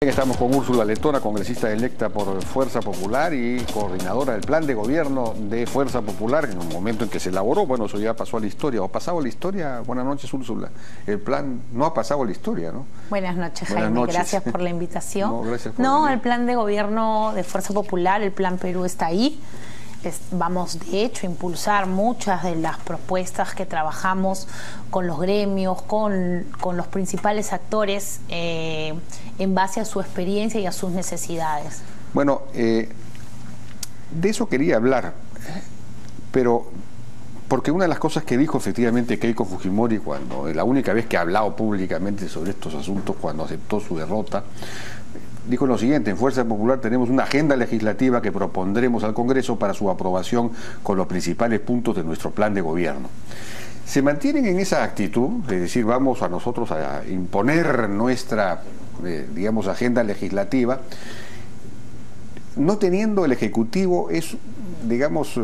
Estamos con Úrsula Letona, congresista electa por Fuerza Popular y coordinadora del plan de gobierno de Fuerza Popular, en un momento en que se elaboró. Bueno, eso ya pasó a la historia, o ha pasado a la historia. Buenas noches, Úrsula. El plan no ha pasado a la historia, ¿no? Buenas noches, Jaime. Gracias por la invitación. Gracias por venir. El plan de gobierno de Fuerza Popular, el Plan Perú está ahí. Vamos, de hecho, a impulsar muchas de las propuestas que trabajamos con los gremios, con los principales actores, en base a su experiencia y a sus necesidades. Bueno, de eso quería hablar, pero porque una de las cosas que dijo efectivamente Keiko Fujimori cuando, la única vez que ha hablado públicamente sobre estos asuntos, cuando aceptó su derrota, dijo lo siguiente: en Fuerza Popular tenemos una agenda legislativa que propondremos al Congreso para su aprobación con los principales puntos de nuestro plan de gobierno. ¿Se mantienen en esa actitud de decir vamos a nosotros a imponer nuestra, digamos, agenda legislativa, no teniendo el Ejecutivo? Es, digamos,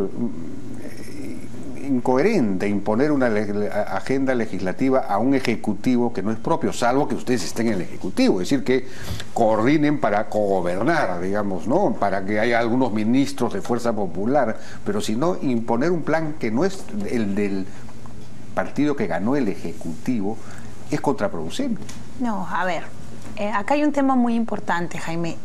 incoherente imponer una agenda legislativa a un Ejecutivo que no es propio, salvo que ustedes estén en el Ejecutivo, es decir, que coordinen para cogobernar, digamos, ¿no? Para que haya algunos ministros de Fuerza Popular, pero si no, imponer un plan que no es el del partido que ganó el Ejecutivo es contraproducente. No, a ver, acá hay un tema muy importante, Jaime.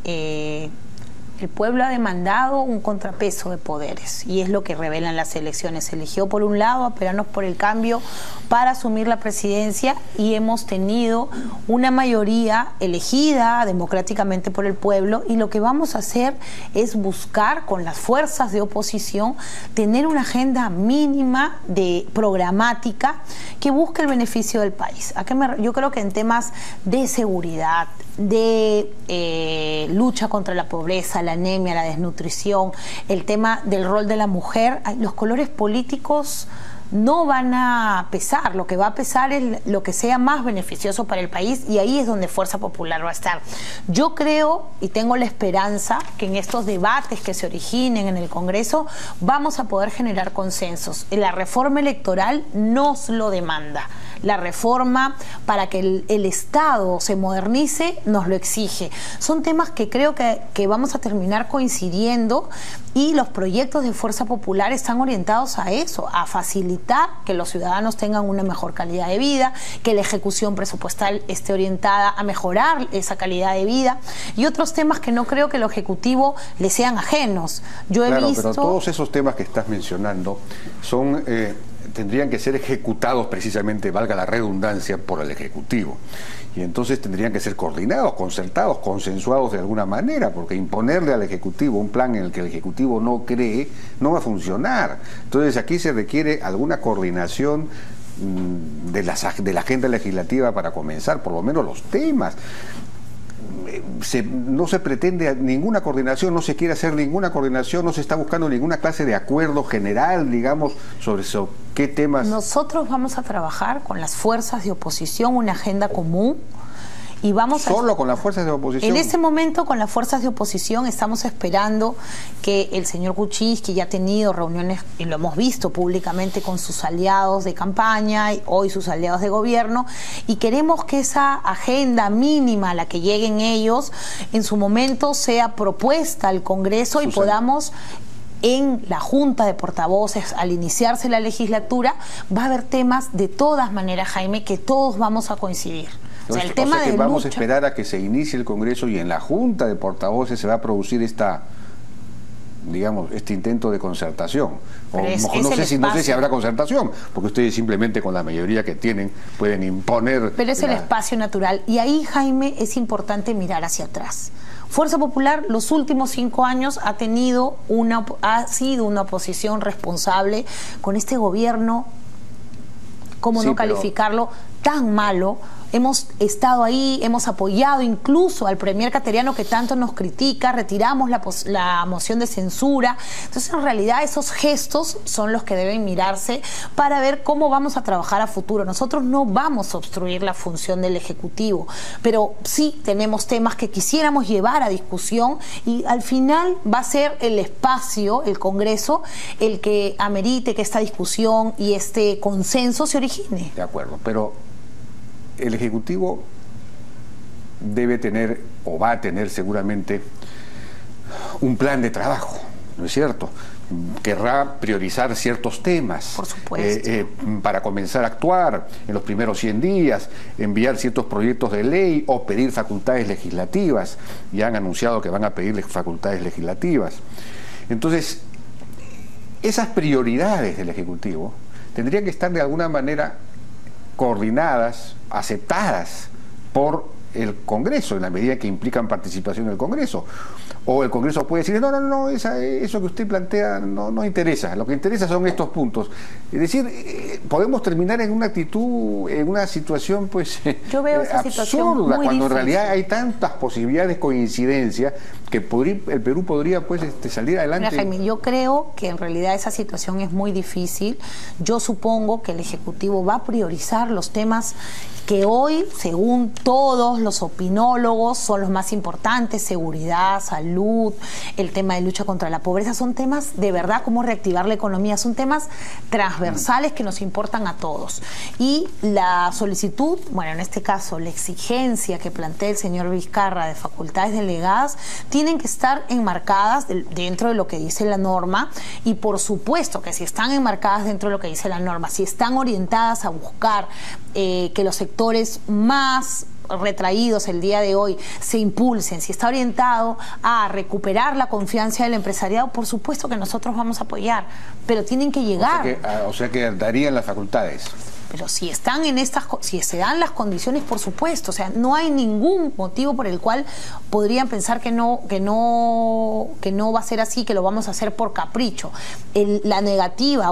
El pueblo ha demandado un contrapeso de poderes y es lo que revelan las elecciones. Se eligió por un lado a Peranos por el Cambio para asumir la presidencia y hemos tenido una mayoría elegida democráticamente por el pueblo, y lo que vamos a hacer es buscar con las fuerzas de oposición tener una agenda mínima de programática que busque el beneficio del país. Yo creo que en temas de seguridad, de lucha contra la pobreza, la anemia, la desnutrición, el tema del rol de la mujer, los colores políticos no van a pesar. Lo que va a pesar es lo que sea más beneficioso para el país, y ahí es donde Fuerza Popular va a estar. Yo creo y tengo la esperanza que en estos debates que se originen en el Congreso vamos a poder generar consensos. La reforma electoral nos lo demanda. La reforma para que el Estado se modernice nos lo exige. Son temas que creo que vamos a terminar coincidiendo, y los proyectos de Fuerza Popular están orientados a eso, a facilitar que los ciudadanos tengan una mejor calidad de vida, que la ejecución presupuestal esté orientada a mejorar esa calidad de vida, y otros temas que no creo que el Ejecutivo le sean ajenos. Yo he visto... Pero todos esos temas que estás mencionando son... tendrían que ser ejecutados precisamente, valga la redundancia, por el Ejecutivo. Y entonces tendrían que ser coordinados, concertados, consensuados de alguna manera, porque imponerle al Ejecutivo un plan en el que el Ejecutivo no cree, no va a funcionar. Entonces aquí se requiere alguna coordinación de la agenda legislativa para comenzar, por lo menos los temas. No se pretende ninguna coordinación, no se quiere hacer ninguna coordinación, no se está buscando ninguna clase de acuerdo general, digamos, sobre eso, qué temas. Nosotros vamos a trabajar con las fuerzas de oposición una agenda común. Y vamos ¿Solo con las fuerzas de oposición? En ese momento, con las fuerzas de oposición, estamos esperando que el señor Kuczynski ya ha tenido reuniones, y lo hemos visto públicamente, con sus aliados de campaña y hoy sus aliados de gobierno, y queremos que esa agenda mínima a la que lleguen ellos en su momento sea propuesta al Congreso, y podamos, en la Junta de Portavoces, al iniciarse la legislatura, va a haber temas de todas maneras, Jaime, que todos vamos a coincidir. O sea, el tema de vamos a esperar a que se inicie el Congreso y en la Junta de Portavoces se va a producir digamos, este intento de concertación. No sé si habrá concertación, porque ustedes simplemente con la mayoría que tienen pueden imponer. Pero es el espacio natural. Y ahí, Jaime, es importante mirar hacia atrás. Fuerza Popular los últimos 5 años ha sido una oposición responsable con este gobierno, ¿cómo no calificarlo?, tan malo. Hemos estado ahí, hemos apoyado incluso al premier cateriano que tanto nos critica, retiramos la moción de censura. Entonces, en realidad, esos gestos son los que deben mirarse para ver cómo vamos a trabajar a futuro. Nosotros no vamos a obstruir la función del Ejecutivo, pero sí tenemos temas que quisiéramos llevar a discusión, y al final va a ser el espacio, el Congreso, el que amerite que esta discusión y este consenso se origine. De acuerdo, pero el Ejecutivo debe tener, o va a tener seguramente, un plan de trabajo, ¿no es cierto? Querrá priorizar ciertos temas. Por supuesto. Para comenzar a actuar en los primeros 100 días, enviar ciertos proyectos de ley o pedir facultades legislativas. Ya han anunciado que van a pedir facultades legislativas. Entonces, esas prioridades del Ejecutivo tendrían que estar de alguna manera coordinadas, aceptadas por el Congreso, en la medida que implican participación del Congreso. O el Congreso puede decir, no, eso que usted plantea no interesa, lo que interesa son estos puntos. Es decir, podemos terminar en una actitud, en una situación pues yo veo esa absurda, situación muy cuando difícil. En realidad hay tantas posibilidades de coincidencia que el Perú podría pues salir adelante. Mira, Jaime, yo creo que en realidad esa situación es muy difícil. Yo supongo que el Ejecutivo va a priorizar los temas que hoy, según todos los opinólogos, son los más importantes: seguridad, salud, el tema de lucha contra la pobreza. Son temas de verdad, cómo reactivar la economía, son temas transversales que nos importan a todos. Y la solicitud, bueno, en este caso, la exigencia que plantea el señor Vizcarra de facultades delegadas, tienen que estar enmarcadas dentro de lo que dice la norma, y por supuesto que si están enmarcadas dentro de lo que dice la norma, si están orientadas a buscar que los sectores más retraídos el día de hoy se impulsen, si está orientado a recuperar la confianza del empresariado, por supuesto que nosotros vamos a apoyar, pero tienen que llegar. O sea que darían las facultades. Pero si están en si se dan las condiciones, por supuesto, o sea, no hay ningún motivo por el cual podrían pensar que no va a ser así, que lo vamos a hacer por capricho. La negativa a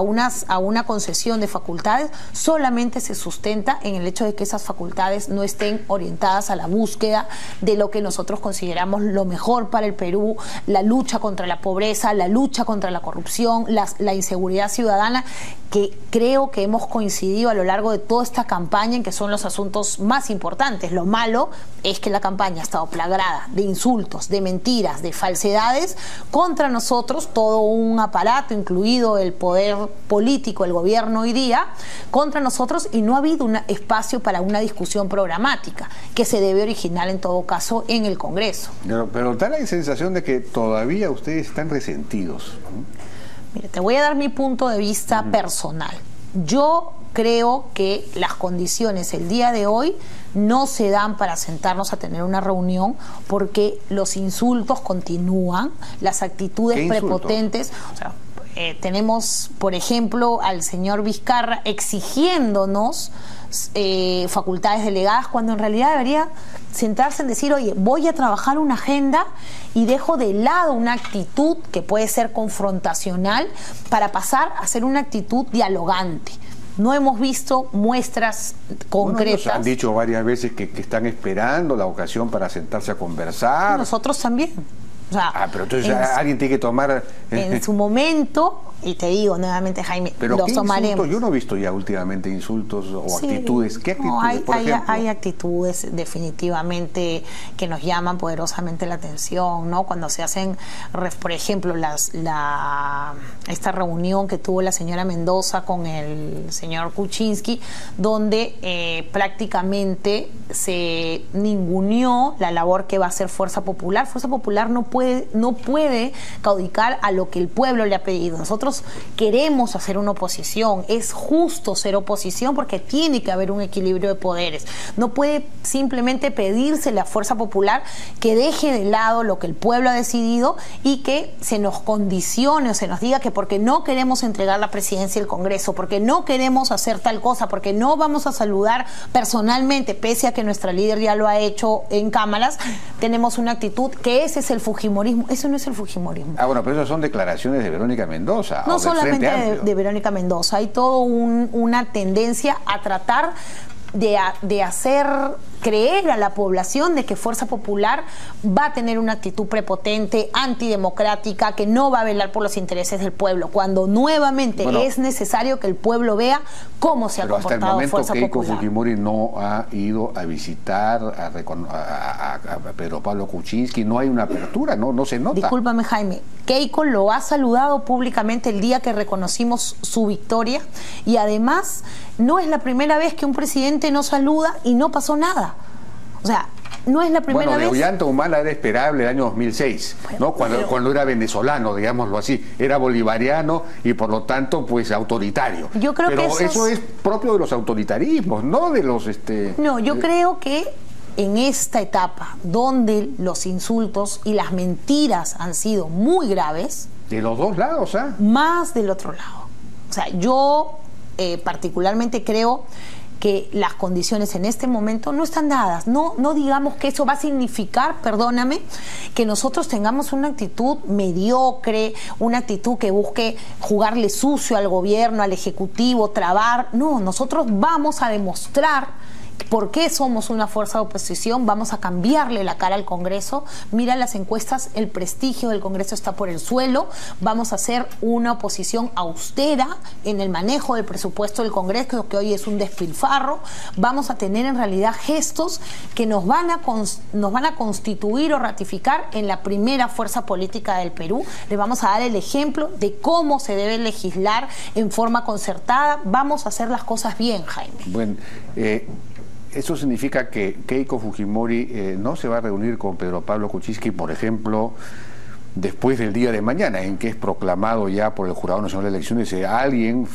una concesión de facultades solamente se sustenta en el hecho de que esas facultades no estén orientadas a la búsqueda de lo que nosotros consideramos lo mejor para el Perú: la lucha contra la pobreza, la lucha contra la corrupción, la inseguridad ciudadana, que creo que hemos coincidido a lo largo de toda esta campaña en que son los asuntos más importantes. Lo malo es que la campaña ha estado plagada de insultos, de mentiras, de falsedades contra nosotros, todo un aparato, incluido el poder político, el gobierno hoy día, contra nosotros, y no ha habido un espacio para una discusión programática que se debe originar en todo caso en el Congreso. Pero da la sensación de que todavía ustedes están resentidos, ¿no? Mire, te voy a dar mi punto de vista personal. Yo creo que las condiciones el día de hoy no se dan para sentarnos a tener una reunión, porque los insultos continúan, las actitudes prepotentes. O sea, tenemos, por ejemplo, al señor Vizcarra exigiéndonos facultades delegadas, cuando en realidad debería centrarse en decir: oye, voy a trabajar una agenda y dejo de lado una actitud que puede ser confrontacional para pasar a ser una actitud dialogante. No hemos visto muestras concretas. Bueno, han dicho varias veces que están esperando la ocasión para sentarse a conversar. Nosotros también. O sea, pero entonces alguien tiene que tomar... En su momento, y te digo nuevamente, Jaime, pero los tomaremos. Yo no he visto ya últimamente insultos o actitudes. ¿Qué actitudes, hay actitudes definitivamente que nos llaman poderosamente la atención, ¿no? Cuando se hacen, por ejemplo, esta reunión que tuvo la señora Mendoza con el señor Kuczynski, donde prácticamente se ninguneó la labor que va a hacer Fuerza Popular. Fuerza Popular no puede caudicar a lo que el pueblo le ha pedido. Nosotros queremos hacer una oposición, es justo ser oposición, porque tiene que haber un equilibrio de poderes. No puede simplemente pedírsele a Fuerza Popular que deje de lado lo que el pueblo ha decidido y que se nos condicione o se nos diga que porque no queremos entregar la presidencia del Congreso, porque no queremos hacer tal cosa, porque no vamos a saludar personalmente, pese a que nuestra líder ya lo ha hecho en cámaras, tenemos una actitud que ese es el fujimorismo. Eso no es el fujimorismo. Bueno, pero esas son declaraciones de Verónica Mendoza. No solamente de Verónica Mendoza, hay toda una tendencia a tratar de hacer creer a la población de que Fuerza Popular va a tener una actitud prepotente, antidemocrática, que no va a velar por los intereses del pueblo, cuando nuevamente es necesario que el pueblo vea cómo se ha comportado Fuerza Popular. Pero hasta el momento Keiko Fujimori no ha ido a visitar a Pedro Pablo Kuczynski, no hay una apertura, no se nota. Discúlpame, Jaime, Keiko lo ha saludado públicamente el día que reconocimos su victoria, y además no es la primera vez que un presidente no saluda y no pasó nada. O sea, no es la primera vez. Bueno, de Ollanta Humala era esperable el año 2006, bueno, ¿no? Cuando era venezolano, digámoslo así, era bolivariano y por lo tanto pues autoritario. Yo creo pero que eso es propio de los autoritarismos, no de los... No, yo creo que en esta etapa donde los insultos y las mentiras han sido muy graves... De los dos lados, ¿ah? Más del otro lado. O sea, yo particularmente creo que las condiciones en este momento no están dadas. No digamos que eso va a significar, perdóname, que nosotros tengamos una actitud mediocre, una actitud que busque jugarle sucio al gobierno, al ejecutivo, trabar. No, nosotros vamos a demostrar por qué somos una fuerza de oposición, vamos a cambiarle la cara al Congreso. Mira las encuestas, el prestigio del Congreso está por el suelo. Vamos a hacer una oposición austera en el manejo del presupuesto del Congreso, que hoy es un despilfarro. Vamos a tener en realidad gestos que nos van a constituir o ratificar en la primera fuerza política del Perú. Le vamos a dar el ejemplo de cómo se debe legislar en forma concertada. Vamos a hacer las cosas bien, Jaime. Bueno, ¿eso significa que Keiko Fujimori no se va a reunir con Pedro Pablo Kuczynski, por ejemplo, después del día de mañana, en que es proclamado ya por el Jurado Nacional de Elecciones? Alguien,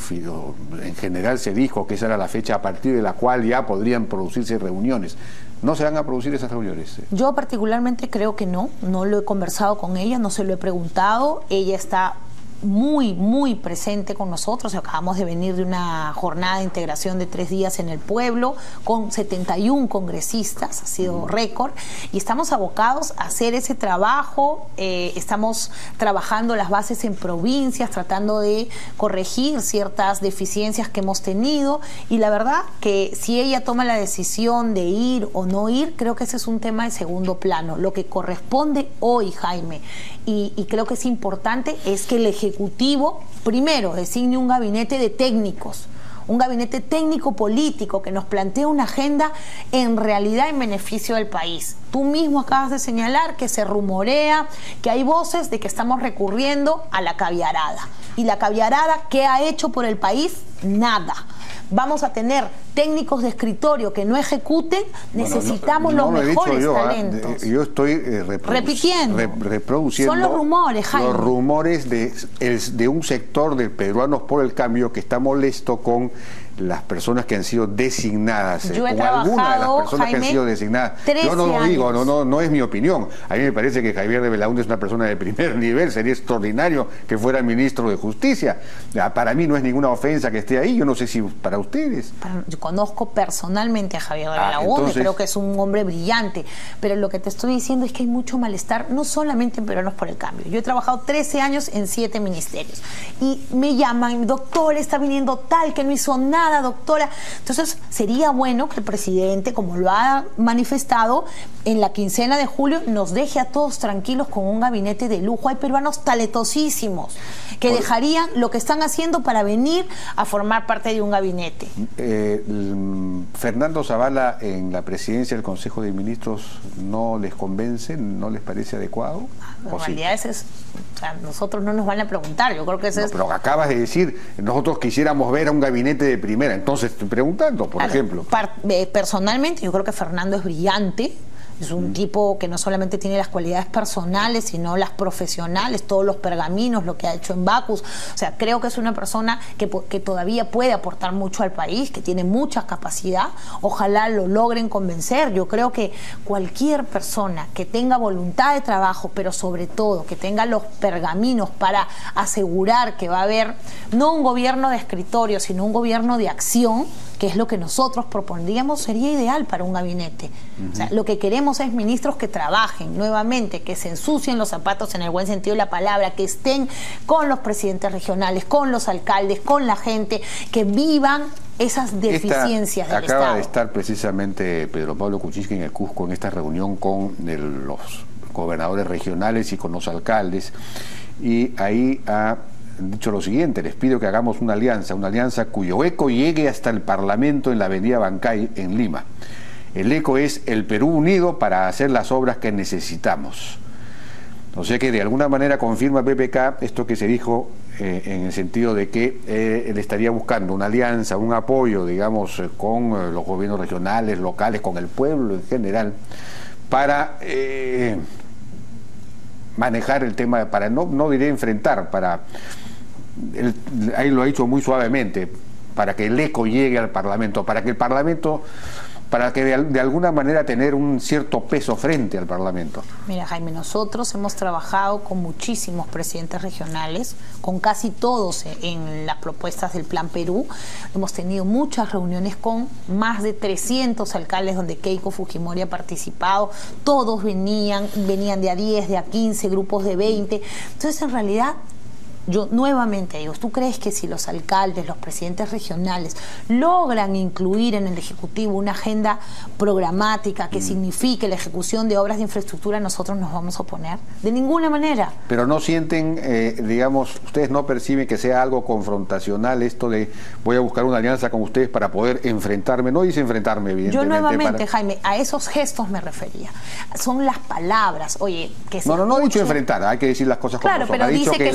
en general se dijo que esa era la fecha a partir de la cual ya podrían producirse reuniones. ¿No se van a producir esas reuniones? Yo particularmente creo que no lo he conversado con ella, no se lo he preguntado. Ella está muy presente con nosotros. Acabamos de venir de una jornada de integración de 3 días en el pueblo con 71 congresistas, ha sido récord, y estamos abocados a hacer ese trabajo. Estamos trabajando las bases en provincias, tratando de corregir ciertas deficiencias que hemos tenido, y la verdad que si ella toma la decisión de ir o no ir, creo que ese es un tema de segundo plano. Lo que corresponde hoy, Jaime, y creo que es importante, es que el Ejecutivo primero designe un gabinete de técnicos, un gabinete técnico político que nos plantee una agenda en realidad en beneficio del país. Tú mismo acabas de señalar que se rumorea, que hay voces de que estamos recurriendo a la caviarada. Y la caviarada, ¿qué ha hecho por el país? Nada. Vamos a tener técnicos de escritorio que no ejecuten, necesitamos los mejores talentos. Yo estoy reproduciendo son los rumores, Jaime. Los rumores de un sector de Peruanos por el Cambio que está molesto con las personas que han sido designadas, yo he con alguna de las personas, Jaime, que han sido designadas. Yo no lo digo, no es mi opinión. A mí me parece que Javier de Belaúnde es una persona de primer nivel, sería extraordinario que fuera ministro de Justicia. Para mí no es ninguna ofensa que esté ahí, yo no sé si para ustedes. Yo conozco personalmente a Javier de Belaúnde, entonces, creo que es un hombre brillante, pero lo que te estoy diciendo es que hay mucho malestar, no solamente en Peruanos por el Cambio. Yo he trabajado 13 años en 7 ministerios y me llaman, doctor, está viniendo tal que no hizo nada, doctora. Entonces sería bueno que el presidente, como lo ha manifestado, en la quincena de julio nos deje a todos tranquilos con un gabinete de lujo. Hay peruanos talentosísimos que dejarían lo que están haciendo para venir a formar parte de un gabinete. Fernando Zavala en la presidencia del Consejo de Ministros no les convence, no les parece adecuado. En realidad sí? O sea, nosotros no nos van a preguntar, yo creo que eso es... Pero acabas de decir, nosotros quisiéramos ver a un gabinete de primera, entonces estoy preguntando, por ejemplo. Personalmente yo creo que Fernando es brillante. Es un tipo que no solamente tiene las cualidades personales, sino las profesionales, todos los pergaminos, lo que ha hecho en Bacus. O sea, creo que es una persona que todavía puede aportar mucho al país, que tiene mucha capacidad. Ojalá lo logren convencer. Yo creo que cualquier persona que tenga voluntad de trabajo, pero sobre todo que tenga los pergaminos para asegurar que va a haber no un gobierno de escritorio, sino un gobierno de acción, que es lo que nosotros propondríamos, sería ideal para un gabinete. O sea, lo que queremos es ministros que trabajen nuevamente, que se ensucien los zapatos en el buen sentido de la palabra, que estén con los presidentes regionales, con los alcaldes, con la gente, que vivan esas deficiencias del Estado. Acaba de estar precisamente Pedro Pablo Kuczynski en el Cusco en esta reunión con los gobernadores regionales y con los alcaldes, y ahí ha dicho lo siguiente: les pido que hagamos una alianza cuyo eco llegue hasta el Parlamento en la avenida Bancay en Lima. El eco es el Perú unido para hacer las obras que necesitamos. O sea que de alguna manera confirma PPK esto que se dijo en el sentido de que él estaría buscando una alianza, un apoyo, digamos, con los gobiernos regionales, locales, con el pueblo en general, para manejar el tema, para no diré enfrentar, ahí lo ha dicho muy suavemente, para que el eco llegue al Parlamento, para que el Parlamento, para que de alguna manera tener un cierto peso frente al Parlamento. Mira, Jaime, nosotros hemos trabajado con muchísimos presidentes regionales, con casi todos en las propuestas del Plan Perú. Hemos tenido muchas reuniones con más de 300 alcaldes donde Keiko Fujimori ha participado. Todos venían de a 10, de a 15, grupos de 20. Entonces, en realidad, yo nuevamente digo, ¿tú crees que si los alcaldes, los presidentes regionales logran incluir en el Ejecutivo una agenda programática que signifique la ejecución de obras de infraestructura, nosotros nos vamos a oponer? De ninguna manera. Pero no sienten, digamos, ustedes no perciben que sea algo confrontacional esto de voy a buscar una alianza con ustedes para poder enfrentarme. No dice enfrentarme, evidentemente. Yo nuevamente, Jaime, a esos gestos me refería. Son las palabras, oye, que se No he dicho enfrentar, hay que decir las cosas como son. Claro, pero dice que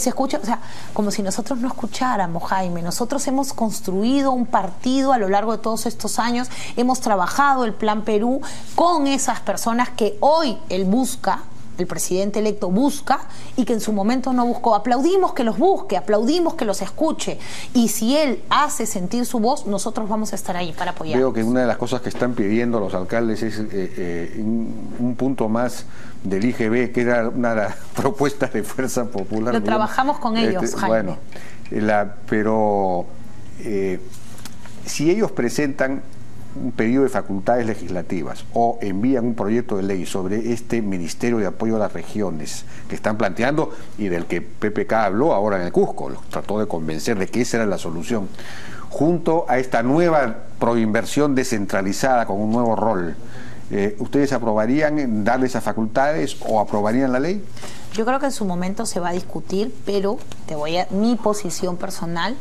se escuche, o sea, como si nosotros no escucháramos, Jaime. Nosotros hemos construido un partido a lo largo de todos estos años, hemos trabajado el Plan Perú con esas personas que hoy él busca, el presidente electo busca, y que en su momento no buscó. Aplaudimos que los busque, aplaudimos que los escuche, y si él hace sentir su voz, nosotros vamos a estar ahí para apoyar. Veo que una de las cosas que están pidiendo los alcaldes es un punto más del IGB, que era una de las propuestas de Fuerza Popular. Lo trabajamos con ellos, Jaime. Bueno, pero si ellos presentan un pedido de facultades legislativas o envían un proyecto de ley sobre este Ministerio de Apoyo a las Regiones que están planteando y del que PPK habló ahora en el Cusco, los trató de convencer de que esa era la solución, junto a esta nueva proinversión descentralizada con un nuevo rol, ¿ustedes aprobarían darle esas facultades o aprobarían la ley? Yo creo que en su momento se va a discutir, pero mi posición personal,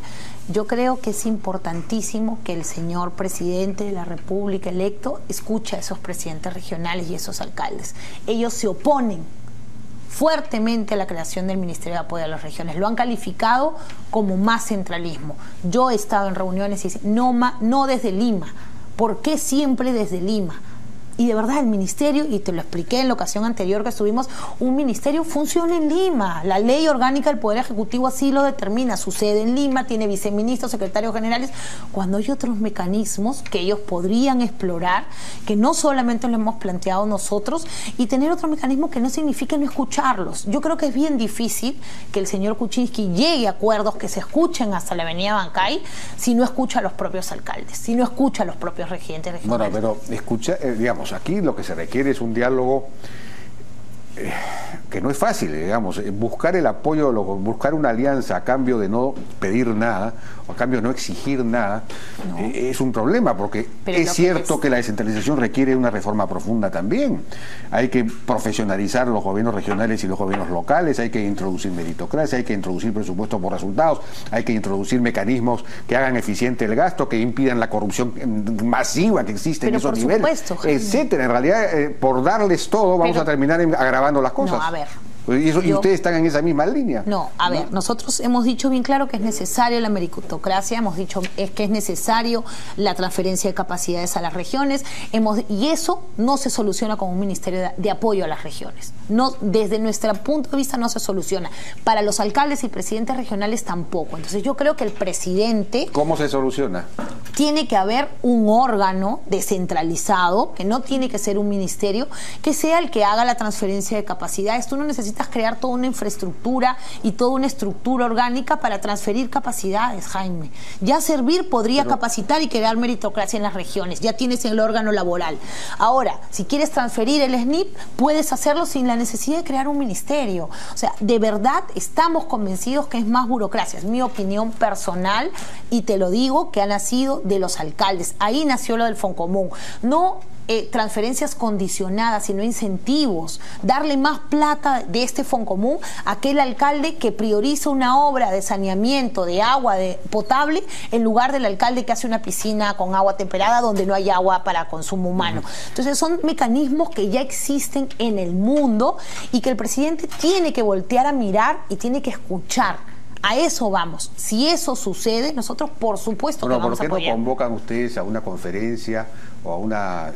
yo creo que es importantísimo que el señor presidente de la República electo escuche a esos presidentes regionales y esos alcaldes. Ellos se oponen fuertemente a la creación del Ministerio de Apoyo a las Regiones. Lo han calificado como más centralismo. Yo he estado en reuniones y dicen, no desde Lima. ¿Por qué siempre desde Lima? Y de verdad el ministerio, y te lo expliqué en la ocasión anterior que estuvimos, un ministerio funciona en Lima. La ley orgánica del Poder Ejecutivo así lo determina. Su sede en Lima, tiene viceministros, secretarios generales, cuando hay otros mecanismos que ellos podrían explorar, que no solamente lo hemos planteado nosotros, y tener otro mecanismo que no signifique no escucharlos. Yo creo que es bien difícil que el señor Kuczynski llegue a acuerdos que se escuchen hasta la avenida Bancay si no escucha a los propios alcaldes, si no escucha a los propios regentes regionales. Bueno, pero escucha, digamos, aquí lo que se requiere es un diálogo que no es fácil, digamos, buscar el apoyo, buscar una alianza a cambio de no pedir nada, o a cambio de no exigir nada, es un problema, porque es cierto que la descentralización requiere una reforma profunda también. Hay que profesionalizar los gobiernos regionales y los gobiernos locales, hay que introducir meritocracia, hay que introducir presupuestos por resultados, hay que introducir mecanismos que hagan eficiente el gasto, que impidan la corrupción masiva que existe en esos niveles, etcétera. En realidad, por darles todo, vamos a terminar agravando las cosas. No, a ver. Y ustedes están en esa misma línea. No, a ver, nosotros hemos dicho bien claro que es necesaria la meritocracia, hemos dicho que es necesario la transferencia de capacidades a las regiones, y eso no se soluciona con un ministerio de apoyo a las regiones. No, desde nuestro punto de vista no se soluciona. Para los alcaldes y presidentes regionales tampoco. Entonces yo creo que el presidente... ¿Cómo se soluciona? Tiene que haber un órgano descentralizado, que no tiene que ser un ministerio, que sea el que haga la transferencia de capacidades. Tú no necesitas crear toda una infraestructura y toda una estructura orgánica para transferir capacidades, Jaime. Ya Servir podría capacitar y crear meritocracia en las regiones. Ya tienes el órgano laboral. Ahora, si quieres transferir el SNIP, puedes hacerlo sin la necesidad de crear un ministerio. O sea, de verdad estamos convencidos que es más burocracia. Es mi opinión personal y te lo digo, que ha nacido de los alcaldes. Ahí nació lo del Foncomún. No transferencias condicionadas, sino incentivos, darle más plata de este Foncomún a aquel alcalde que prioriza una obra de saneamiento de agua potable en lugar del alcalde que hace una piscina con agua temperada donde no hay agua para consumo humano. Entonces son mecanismos que ya existen en el mundo y que el presidente tiene que voltear a mirar y tiene que escuchar A eso vamos. Si eso sucede, nosotros por supuesto que vamos a apoyar. ¿Por qué no convocan ustedes a una conferencia o a una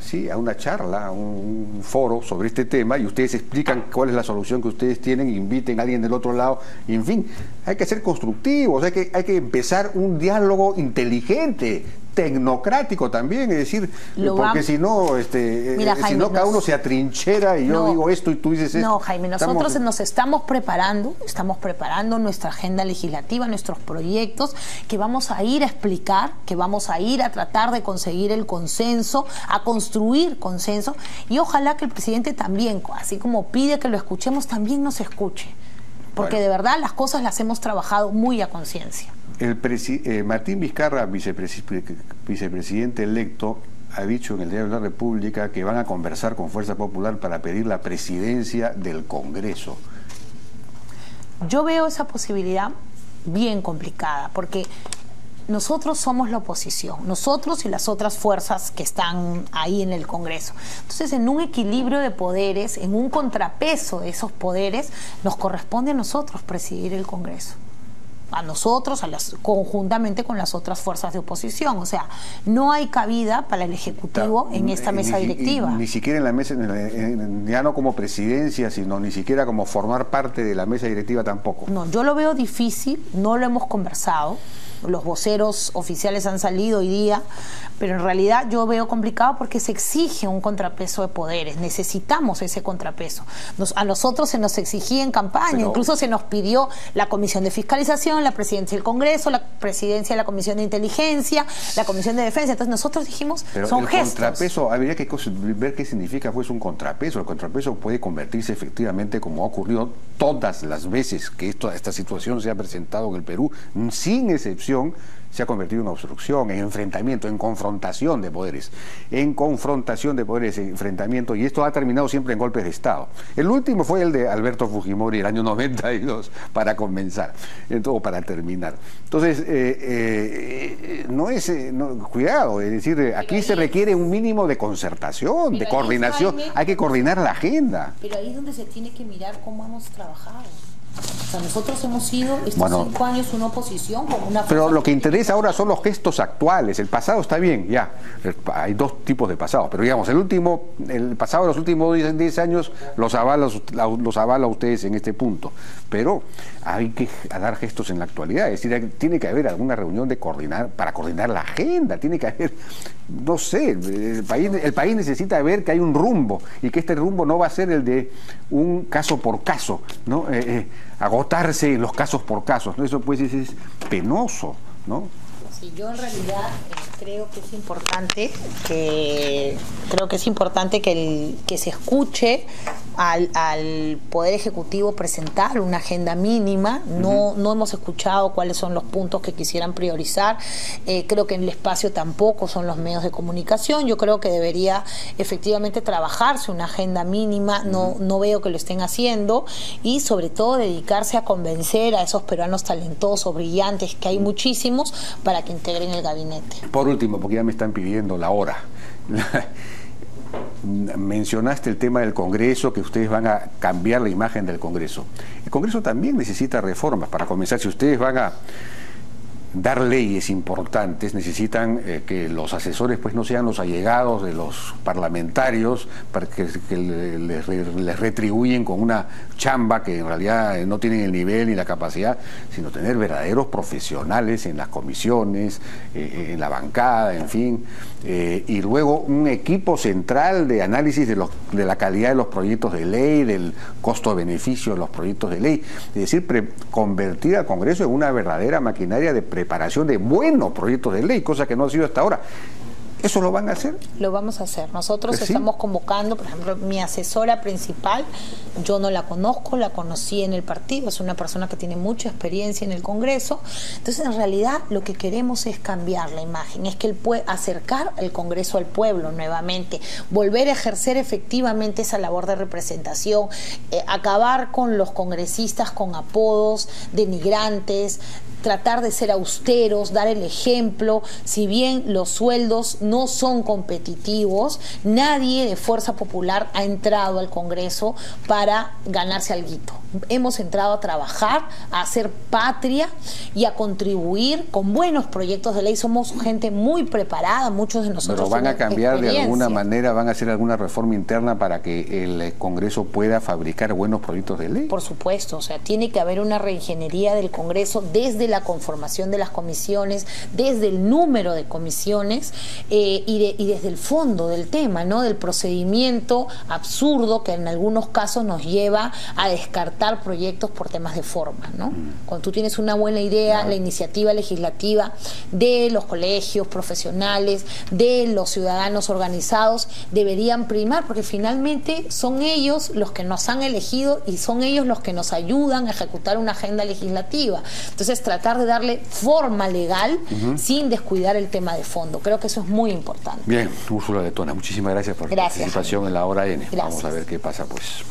charla, a un foro sobre este tema y ustedes explican cuál es la solución que ustedes tienen, inviten a alguien del otro lado, y en fin, hay que ser constructivos, hay que empezar un diálogo inteligente, tecnocrático también, es decir, porque si no, mira, Jaime, si no cada uno se atrinchera y yo digo esto y tú dices esto. No, Jaime, nosotros nos estamos preparando nuestra agenda legislativa, nuestros proyectos, que vamos a ir a explicar, que vamos a ir a tratar de conseguir el consenso, a construir consenso, y ojalá que el presidente también, así como pide que lo escuchemos, también nos escuche, porque de verdad las cosas las hemos trabajado muy a conciencia. Martín Vizcarra, vicepresidente electo, ha dicho en el Diario de la República que van a conversar con Fuerza Popular para pedir la presidencia del Congreso. Yo veo esa posibilidad bien complicada, porque nosotros somos la oposición, nosotros y las otras fuerzas que están ahí en el Congreso. Entonces, en un equilibrio de poderes, en un contrapeso de esos poderes, nos corresponde a nosotros presidir el Congreso. A nosotros, conjuntamente con las otras fuerzas de oposición. O sea, no hay cabida para el Ejecutivo en esta mesa directiva. Ni siquiera en la mesa, ya no como presidencia, sino ni siquiera como formar parte de la mesa directiva tampoco. No, yo lo veo difícil, no lo hemos conversado. Los voceros oficiales han salido hoy día, pero en realidad yo veo complicado porque se exige un contrapeso de poderes, necesitamos ese contrapeso. A nosotros se nos exigía en campaña, incluso se nos pidió la Comisión de Fiscalización, la Presidencia del Congreso, la Presidencia de la Comisión de Inteligencia, la Comisión de Defensa. Entonces nosotros dijimos, pero son el gestos. Contrapeso, habría que ver qué significa pues un contrapeso. El contrapeso puede convertirse efectivamente, como ha ocurrido todas las veces que esta situación se ha presentado en el Perú, sin excepción, se ha convertido en obstrucción, en enfrentamiento, en confrontación de poderes, enfrentamiento, y esto ha terminado siempre en golpes de Estado. El último fue el de Alberto Fujimori, el año 92, para comenzar, para terminar. Entonces, cuidado, es decir, aquí se requiere un mínimo de concertación, de coordinación, hay que coordinar la agenda. Pero ahí es donde se tiene que mirar cómo hemos trabajado. O sea, nosotros hemos sido estos 5 años una oposición con una... Pero lo que interesa ahora son los gestos actuales. El pasado está bien, ya. Hay dos tipos de pasado. Pero digamos, el pasado de los últimos 10 años los avala a ustedes en este punto. Pero hay que dar gestos en la actualidad. Es decir, tiene que haber alguna reunión para coordinar la agenda. Tiene que haber, no sé, el país necesita ver que hay un rumbo y que este rumbo no va a ser el de un caso por caso, ¿no? Agotarse en los casos por casos, ¿no? Eso pues es penoso, ¿no? Sí, yo en realidad creo que es importante que se escuche al Poder Ejecutivo presentar una agenda mínima. No hemos escuchado cuáles son los puntos que quisieran priorizar. Creo que en el espacio tampoco son los medios de comunicación. Yo creo que debería efectivamente trabajarse una agenda mínima. No veo que lo estén haciendo, y sobre todo dedicarse a convencer a esos peruanos talentosos, brillantes, que hay muchísimos, para que integren el gabinete. Por último, porque ya me están pidiendo la hora. Mencionaste el tema del Congreso, que ustedes van a cambiar la imagen del Congreso. El Congreso también necesita reformas. Para comenzar, si ustedes van a dar leyes importantes, necesitan que los asesores pues no sean los allegados de los parlamentarios, para que les retribuyen con una chamba que en realidad no tienen el nivel ni la capacidad, sino tener verdaderos profesionales en las comisiones, en la bancada, en fin, y luego un equipo central de análisis de la calidad de los proyectos de ley, del costo-beneficio de los proyectos de ley, es decir, convertir al Congreso en una verdadera maquinaria de preparación de buenos proyectos de ley, cosa que no ha sido hasta ahora. ¿Eso lo van a hacer? Lo vamos a hacer. Nosotros ¿Sí? Estamos convocando, por ejemplo, mi asesora principal, yo no la conozco, la conocí en el partido, es una persona que tiene mucha experiencia en el Congreso. Entonces, en realidad, lo que queremos es cambiar la imagen, es que acercar el Congreso al pueblo nuevamente, volver a ejercer efectivamente esa labor de representación, acabar con los congresistas con apodos denigrantes, tratar de ser austeros, dar el ejemplo. Si bien los sueldos no no son competitivos. Nadie de Fuerza Popular ha entrado al Congreso para ganarse alguito. Hemos entrado a trabajar, a hacer patria y a contribuir con buenos proyectos de ley. Somos gente muy preparada, muchos de nosotros. Pero van a cambiar de alguna manera, van a hacer alguna reforma interna para que el Congreso pueda fabricar buenos proyectos de ley. Por supuesto, o sea, tiene que haber una reingeniería del Congreso desde la conformación de las comisiones, desde el número de comisiones y desde el fondo del tema, ¿no? Del procedimiento absurdo que en algunos casos nos lleva a descartar proyectos por temas de forma, ¿no? Cuando tú tienes una buena idea, la iniciativa legislativa de los colegios profesionales, de los ciudadanos organizados, deberían primar, porque finalmente son ellos los que nos han elegido y son ellos los que nos ayudan a ejecutar una agenda legislativa. Entonces, tratar de darle forma legal sin descuidar el tema de fondo. Creo que eso es muy importante. Bien, Úrsula Letona, muchísimas gracias por su participación en la Hora N. Vamos a ver qué pasa, pues.